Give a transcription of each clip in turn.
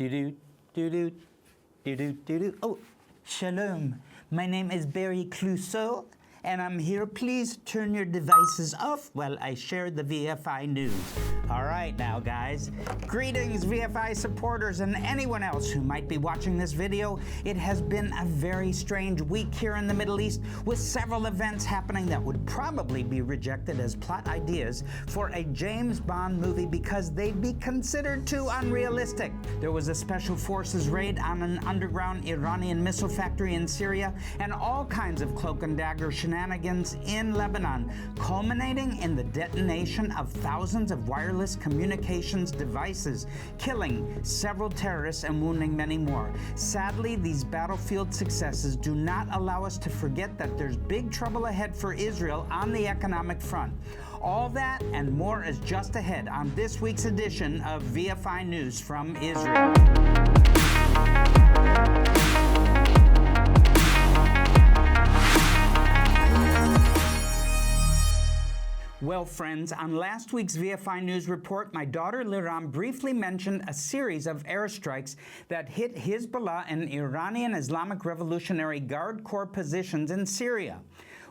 Do-do, do-do, do-do, do-do. Oh, shalom. My name is Barry Clouseau, and I'm here. Please turn your devices off while I share the VFI news. All right now, guys. Greetings, VFI supporters and anyone else who might be watching this video. It has been a very strange week here in the Middle East, with several events happening that would probably be rejected as plot ideas for a James Bond movie because they'd be considered too unrealistic. There was a special forces raid on an underground Iranian missile factory in Syria, and all kinds of cloak and dagger shenanigans in Lebanon, culminating in the detonation of thousands of wireless communications devices, killing several terrorists and wounding many more. Sadly, these battlefield successes do not allow us to forget that there's big trouble ahead for Israel on the economic front. All that and more is just ahead on this week's edition of VFI News from Israel. Well, friends, on last week's VFI News report, my daughter Liram briefly mentioned a series of airstrikes that hit Hezbollah and Iranian Islamic Revolutionary Guard Corps positions in Syria.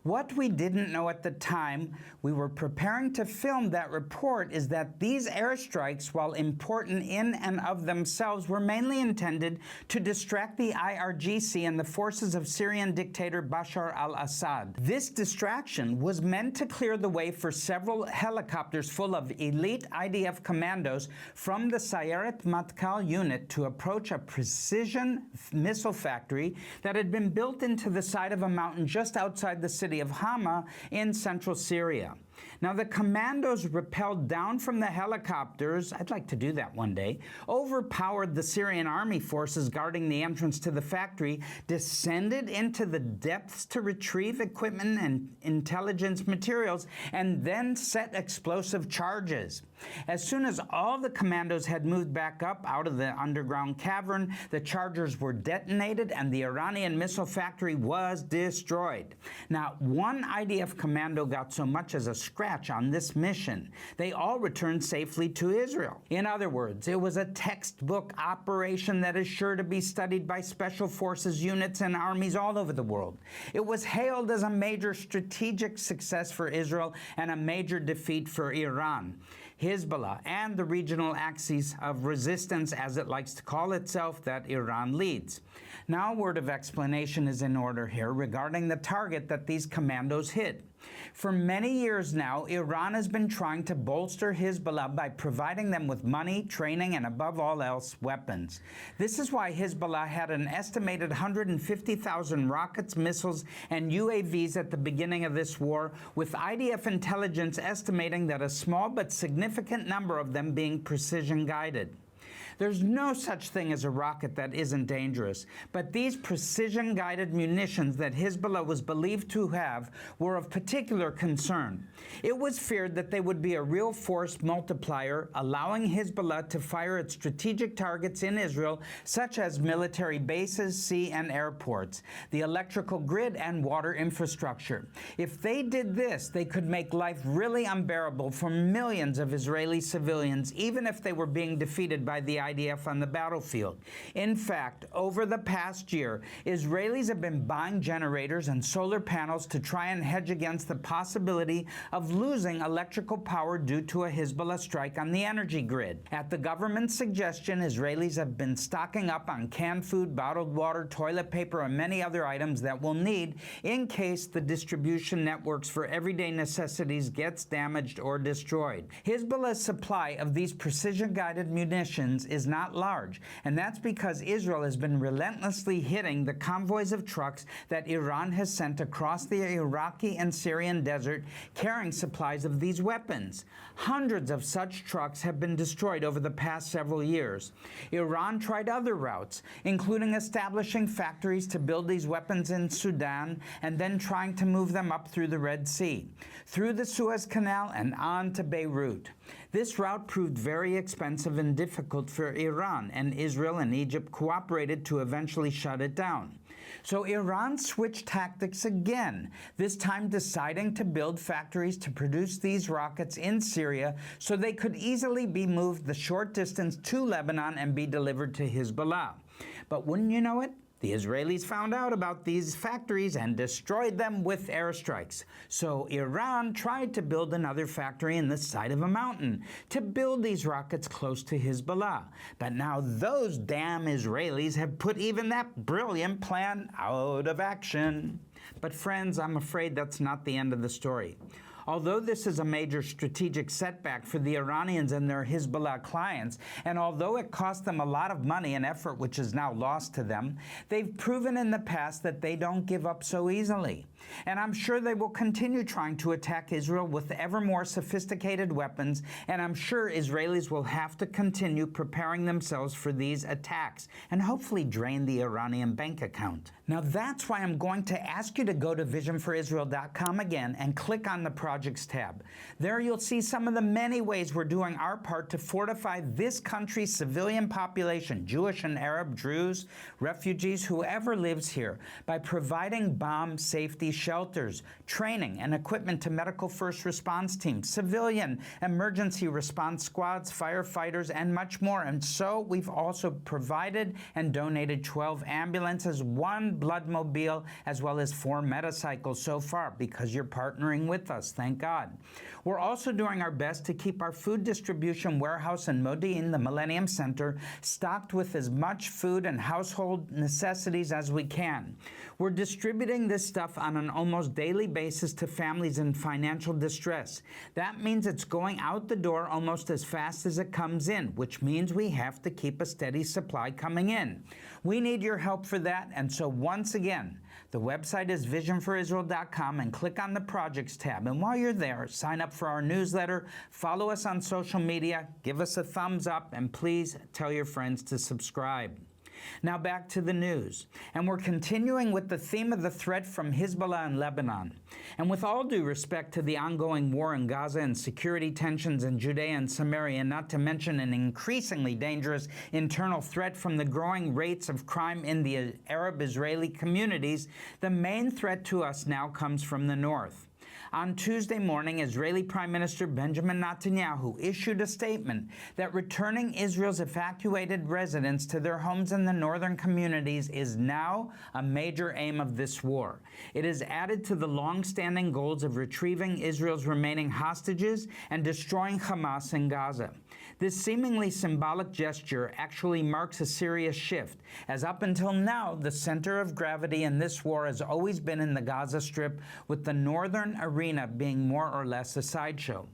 What we didn't know at the time we were preparing to film that report is that these airstrikes, while important in and of themselves, were mainly intended to distract the IRGC and the forces of Syrian dictator Bashar al-Assad. This distraction was meant to clear the way for several helicopters full of elite IDF commandos from the Sayeret Matkal unit to approach a precision missile factory that had been built into the side of a mountain just outside the city of Hama in central Syria. Now, the commandos rappelled down from the helicopters, I'd like to do that one day, overpowered the Syrian army forces guarding the entrance to the factory, descended into the depths to retrieve equipment and intelligence materials, and then set explosive charges. As soon as all the commandos had moved back up out of the underground cavern, the charges were detonated and the Iranian missile factory was destroyed. Not one IDF commando got so much as a scratch on this mission. They all returned safely to Israel. In other words, it was a textbook operation that is sure to be studied by special forces units and armies all over the world. It was hailed as a major strategic success for Israel and a major defeat for Iran, Hezbollah, and the regional axis of resistance, as it likes to call itself, that Iran leads. Now, a word of explanation is in order here regarding the target that these commandos hit. For many years now, Iran has been trying to bolster Hezbollah by providing them with money, training, and above all else, weapons. This is why Hezbollah had an estimated 150,000 rockets, missiles, and UAVs at the beginning of this war, with IDF intelligence estimating that a small but significant number of them being precision-guided. There's no such thing as a rocket that isn't dangerous, but these precision-guided munitions that Hezbollah was believed to have were of particular concern. It was feared that they would be a real force multiplier, allowing Hezbollah to fire at strategic targets in Israel, such as military bases, sea and airports, the electrical grid, and water infrastructure. If they did this, they could make life really unbearable for millions of Israeli civilians, even if they were being defeated by the IDF on the battlefield. In fact, over the past year, Israelis have been buying generators and solar panels to try and hedge against the possibility of losing electrical power due to a Hezbollah strike on the energy grid. At the government's suggestion, Israelis have been stocking up on canned food, bottled water, toilet paper, and many other items that we'll need in case the distribution networks for everyday necessities gets damaged or destroyed. Hezbollah's supply of these precision-guided munitions is not large, and that's because Israel has been relentlessly hitting the convoys of trucks that Iran has sent across the Iraqi and Syrian desert carrying supplies of these weapons. Hundreds of such trucks have been destroyed over the past several years. Iran tried other routes, including establishing factories to build these weapons in Sudan and then trying to move them up through the Red Sea, through the Suez Canal, and on to Beirut. This route proved very expensive and difficult for Iran, and Israel and Egypt cooperated to eventually shut it down. So Iran switched tactics again, this time deciding to build factories to produce these rockets in Syria so they could easily be moved the short distance to Lebanon and be delivered to Hezbollah. But wouldn't you know it? The Israelis found out about these factories and destroyed them with airstrikes. So Iran tried to build another factory in the side of a mountain to build these rockets close to Hezbollah. But now those damn Israelis have put even that brilliant plan out of action. But friends, I'm afraid that's not the end of the story. Although this is a major strategic setback for the Iranians and their Hezbollah clients, and although it cost them a lot of money and effort which is now lost to them, they've proven in the past that they don't give up so easily. And I'm sure they will continue trying to attack Israel with ever more sophisticated weapons, and I'm sure Israelis will have to continue preparing themselves for these attacks and hopefully drain the Iranian bank account. Now that's why I'm going to ask you to go to visionforisrael.com again and click on the Projects tab. There you'll see some of the many ways we're doing our part to fortify this country's civilian population, Jewish and Arab, Druze, refugees, whoever lives here, by providing bomb safety shelters, training and equipment to medical first response teams, civilian emergency response squads, firefighters, and much more. And so we've also provided and donated 12 ambulances, 1 bloodmobile, as well as 4 motorcycles so far because you're partnering with us. Thank God. We're also doing our best to keep our food distribution warehouse in Modi'in, the Millennium Center, stocked with as much food and household necessities as we can. We're distributing this stuff on an almost daily basis to families in financial distress. That means it's going out the door almost as fast as it comes in, which means we have to keep a steady supply coming in. We need your help for that, and so once again, the website is visionforisrael.com and click on the Projects tab. And while you're there, sign up for our newsletter, follow us on social media, give us a thumbs up, and please tell your friends to subscribe. Now back to the news. And we're continuing with the theme of the threat from Hezbollah and Lebanon. And with all due respect to the ongoing war in Gaza and security tensions in Judea and Samaria, not to mention an increasingly dangerous internal threat from the growing rates of crime in the Arab-Israeli communities, the main threat to us now comes from the north. On Tuesday morning, Israeli Prime Minister Benjamin Netanyahu issued a statement that returning Israel's evacuated residents to their homes in the northern communities is now a major aim of this war. It is added to the long-standing goals of retrieving Israel's remaining hostages and destroying Hamas in Gaza. This seemingly symbolic gesture actually marks a serious shift, as up until now, the center of gravity in this war has always been in the Gaza Strip, with the northern arena being more or less a sideshow.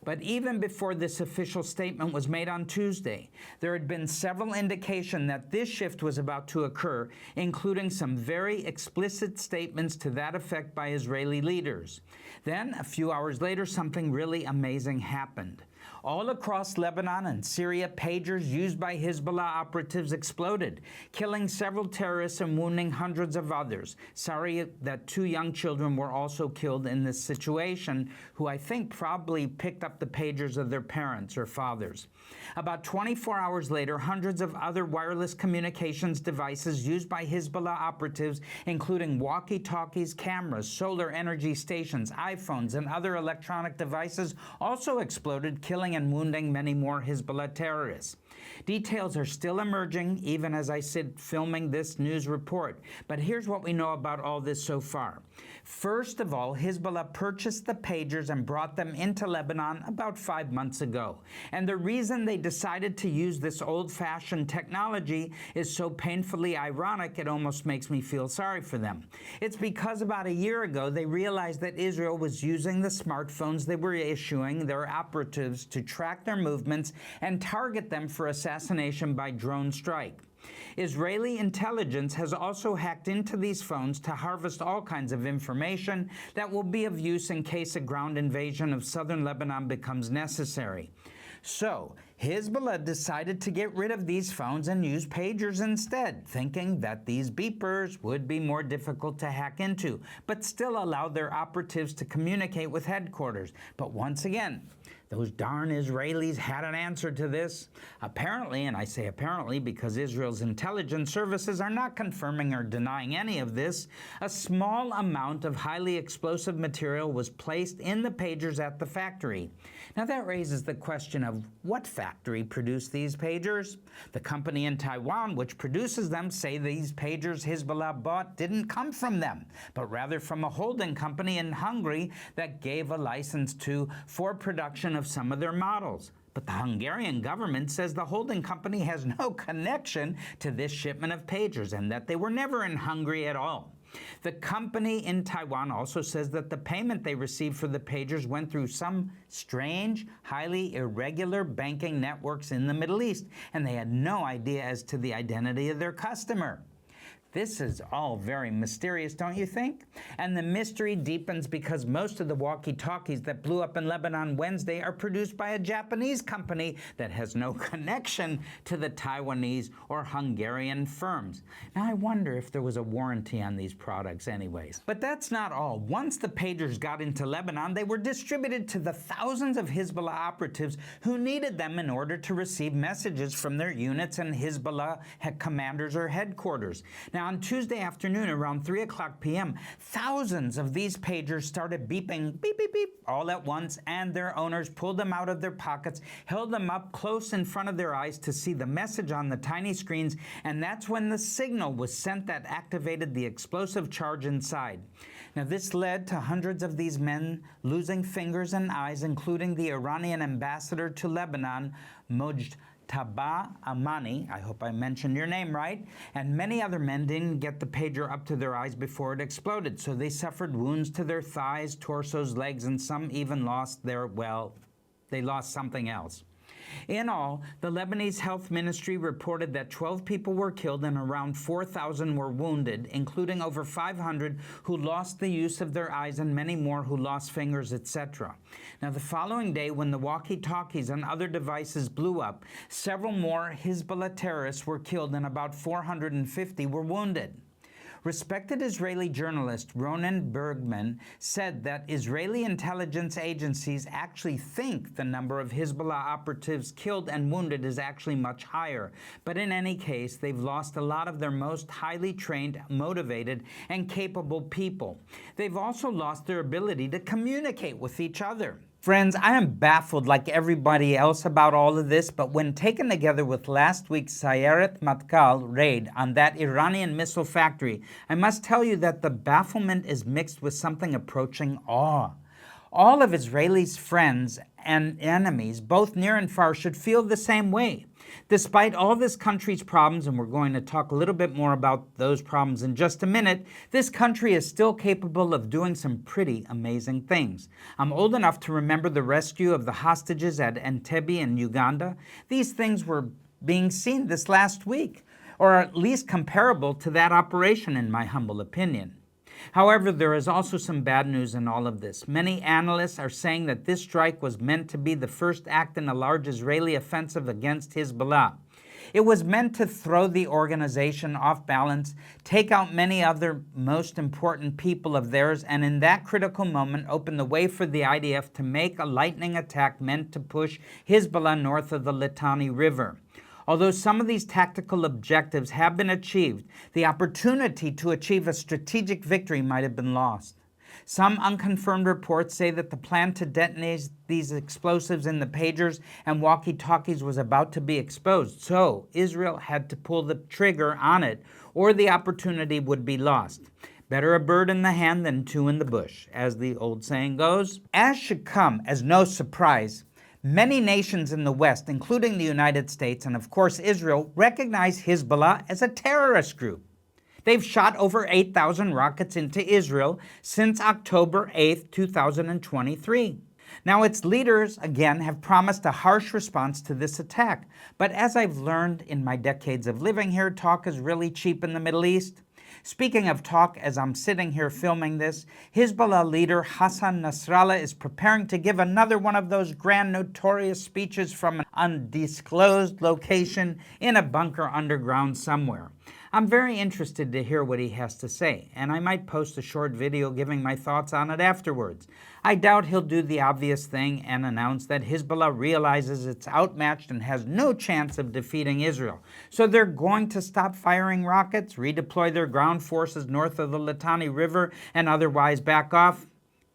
But even before this official statement was made on Tuesday, there had been several indications that this shift was about to occur, including some very explicit statements to that effect by Israeli leaders. Then, a few hours later, something really amazing happened. All across Lebanon and Syria, pagers used by Hezbollah operatives exploded, killing several terrorists and wounding hundreds of others. Sorry that 2 young children were also killed in this situation, who I think probably picked up the pagers of their parents or fathers. About 24 hours later, hundreds of other wireless communications devices used by Hezbollah operatives, including walkie-talkies, cameras, solar energy stations, iPhones, and other electronic devices, also exploded, killing and wounding many more Hezbollah terrorists. Details are still emerging, even as I sit filming this news report. But here's what we know about all this so far. First of all, Hezbollah purchased the pagers and brought them into Lebanon about 5 months ago. And the reason they decided to use this old-fashioned technology is so painfully ironic it almost makes me feel sorry for them. It's because about a year ago they realized that Israel was using the smartphones they were issuing their operatives to track their movements and target them for assassination by drone strike. Israeli intelligence has also hacked into these phones to harvest all kinds of information that will be of use in case a ground invasion of southern Lebanon becomes necessary. So, Hezbollah decided to get rid of these phones and use pagers instead, thinking that these beepers would be more difficult to hack into, but still allow their operatives to communicate with headquarters. But once again, Those darn Israelis had an answer to this. Apparently, and I say apparently because Israel's intelligence services are not confirming or denying any of this, a small amount of highly explosive material was placed in the pagers at the factory. Now that raises the question of what factory produced these pagers? The company in Taiwan which produces them say these pagers Hezbollah bought didn't come from them, but rather from a holding company in Hungary that gave a license for production of some of their models. But the Hungarian government says the holding company has no connection to this shipment of pagers and that they were never in Hungary at all. The company in Taiwan also says that the payment they received for the pagers went through some strange, highly irregular banking networks in the Middle East, and they had no idea as to the identity of their customer. This is all very mysterious, don't you think? And the mystery deepens because most of the walkie-talkies that blew up in Lebanon Wednesday are produced by a Japanese company that has no connection to the Taiwanese or Hungarian firms. Now, I wonder if there was a warranty on these products anyways. But that's not all. Once the pagers got into Lebanon, they were distributed to the thousands of Hezbollah operatives who needed them in order to receive messages from their units and Hezbollah commanders or headquarters. Now, on Tuesday afternoon around 3 o'clock p.m., thousands of these pagers started beeping, beep, beep, beep, all at once, and their owners pulled them out of their pockets, held them up close in front of their eyes to see the message on the tiny screens, and that's when the signal was sent that activated the explosive charge inside. Now, this led to hundreds of these men losing fingers and eyes, including the Iranian ambassador to Lebanon, Mojtaba Amani, I hope I mentioned your name right, and many other men didn't get the pager up to their eyes before it exploded, so they suffered wounds to their thighs, torsos, legs, and some even lost they lost something else. In all, the Lebanese Health Ministry reported that 12 people were killed and around 4,000 were wounded, including over 500 who lost the use of their eyes and many more who lost fingers, etc. Now, the following day, when the walkie-talkies and other devices blew up, several more Hezbollah terrorists were killed and about 450 were wounded. Respected Israeli journalist Ronen Bergman said that Israeli intelligence agencies actually think the number of Hezbollah operatives killed and wounded is actually much higher. But in any case, they've lost a lot of their most highly trained, motivated, and capable people. They've also lost their ability to communicate with each other. Friends, I am baffled like everybody else about all of this, but when taken together with last week's Sayeret Matkal raid on that Iranian missile factory, I must tell you that the bafflement is mixed with something approaching awe. All of Israelis' friends and enemies, both near and far, should feel the same way. Despite all this country's problems, and we're going to talk a little bit more about those problems in just a minute, this country is still capable of doing some pretty amazing things. I'm old enough to remember the rescue of the hostages at Entebbe in Uganda. These things were being seen this last week, or at least comparable to that operation in my humble opinion. However, there is also some bad news in all of this. Many analysts are saying that this strike was meant to be the first act in a large Israeli offensive against Hezbollah. It was meant to throw the organization off balance, take out many other most important people of theirs, and in that critical moment open the way for the IDF to make a lightning attack meant to push Hezbollah north of the Litani River. Although some of these tactical objectives have been achieved, the opportunity to achieve a strategic victory might have been lost. Some unconfirmed reports say that the plan to detonate these explosives in the pagers and walkie-talkies was about to be exposed, so Israel had to pull the trigger on it, or the opportunity would be lost. Better a bird in the hand than two in the bush, as the old saying goes. As should come as no surprise, many nations in the West, including the United States and of course Israel, recognize Hezbollah as a terrorist group. They've shot over 8,000 rockets into Israel since October 8, 2023. Now, its leaders, again, have promised a harsh response to this attack. But as I've learned in my decades of living here, talk is really cheap in the Middle East. Speaking of talk, as I'm sitting here filming this, Hezbollah leader Hassan Nasrallah is preparing to give another one of those grand notorious speeches from an undisclosed location in a bunker underground somewhere. I'm very interested to hear what he has to say, and I might post a short video giving my thoughts on it afterwards. I doubt he'll do the obvious thing and announce that Hezbollah realizes it's outmatched and has no chance of defeating Israel. So they're going to stop firing rockets, redeploy their ground forces north of the Litani River, and otherwise back off.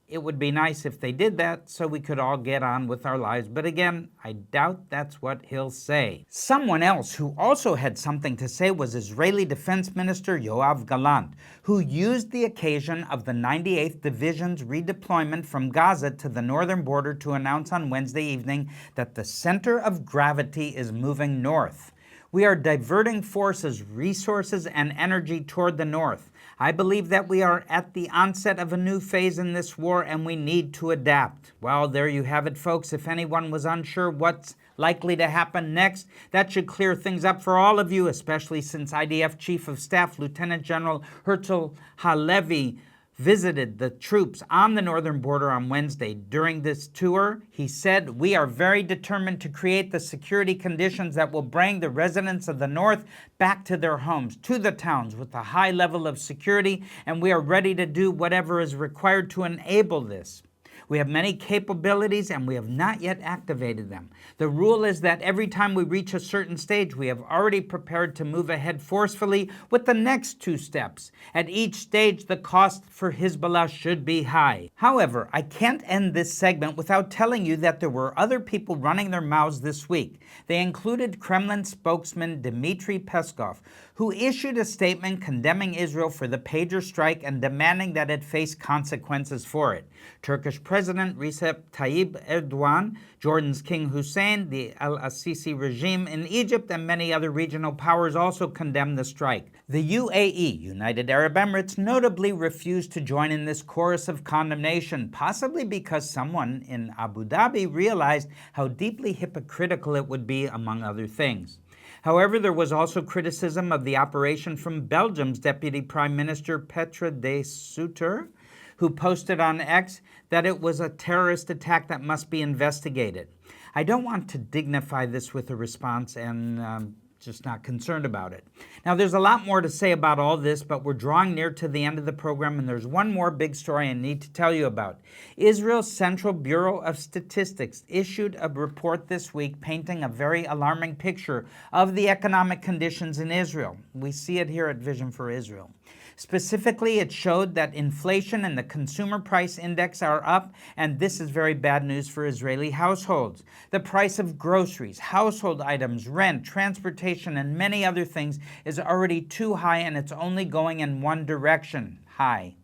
It would be nice if they did that so we could all get on with our lives, but again, I doubt that's what he'll say. Someone else who also had something to say was Israeli Defense Minister Yoav Gallant, who used the occasion of the 98th Division's redeployment from Gaza to the northern border to announce on Wednesday evening that the center of gravity is moving north. We are diverting forces, resources, and energy toward the north. I believe that we are at the onset of a new phase in this war and we need to adapt. Well, there you have it, folks. If anyone was unsure what's likely to happen next, that should clear things up for all of you, especially since IDF Chief of Staff Lieutenant General Herzl Halevi visited the troops on the northern border on Wednesday. During this tour, he said, "We are very determined to create the security conditions that will bring the residents of the north back to their homes, to the towns with a high level of security, and we are ready to do whatever is required to enable this. We have many capabilities and we have not yet activated them. The rule is that every time we reach a certain stage, we have already prepared to move ahead forcefully with the next two steps. At each stage, the cost for Hezbollah should be high." However, I can't end this segment without telling you that there were other people running their mouths this week. They included Kremlin spokesman Dmitry Peskov, who issued a statement condemning Israel for the pager strike and demanding that it face consequences for it. Turkish President Recep Tayyip Erdogan, Jordan's King Hussein, the al-Assisi regime in Egypt, and many other regional powers also condemned the strike. The UAE, United Arab Emirates, notably refused to join in this chorus of condemnation, possibly because someone in Abu Dhabi realized how deeply hypocritical it would be, among other things. However, there was also criticism of the operation from Belgium's Deputy Prime Minister Petra de Sutter, who posted on X that it was a terrorist attack that must be investigated. I don't want to dignify this with a response and just not concerned about it. Now, there's a lot more to say about all this, but we're drawing near to the end of the program, and there's one more big story I need to tell you about. Israel's Central Bureau of Statistics issued a report this week painting a very alarming picture of the economic conditions in Israel. We see it here at Vision for Israel. Specifically, it showed that inflation and the consumer price index are up, and this is very bad news for Israeli households. The price of groceries, household items, rent, transportation, and many other things is already too high, and it's only going in one direction, high.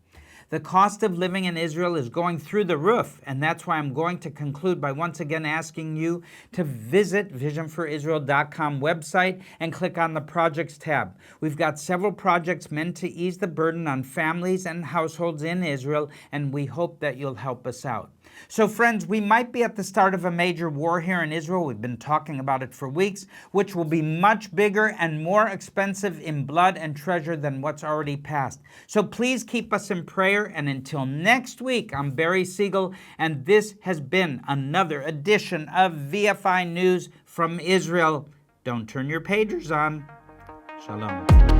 The cost of living in Israel is going through the roof, and that's why I'm going to conclude by once again asking you to visit visionforisrael.com website and click on the Projects tab. We've got several projects meant to ease the burden on families and households in Israel, and we hope that you'll help us out. So friends, we might be at the start of a major war here in Israel. We've been talking about it for weeks, which will be much bigger and more expensive in blood and treasure than what's already passed. So please keep us in prayer, and until next week, I'm Barry Siegel, and this has been another edition of VFI News from Israel. Don't turn your pagers on. Shalom.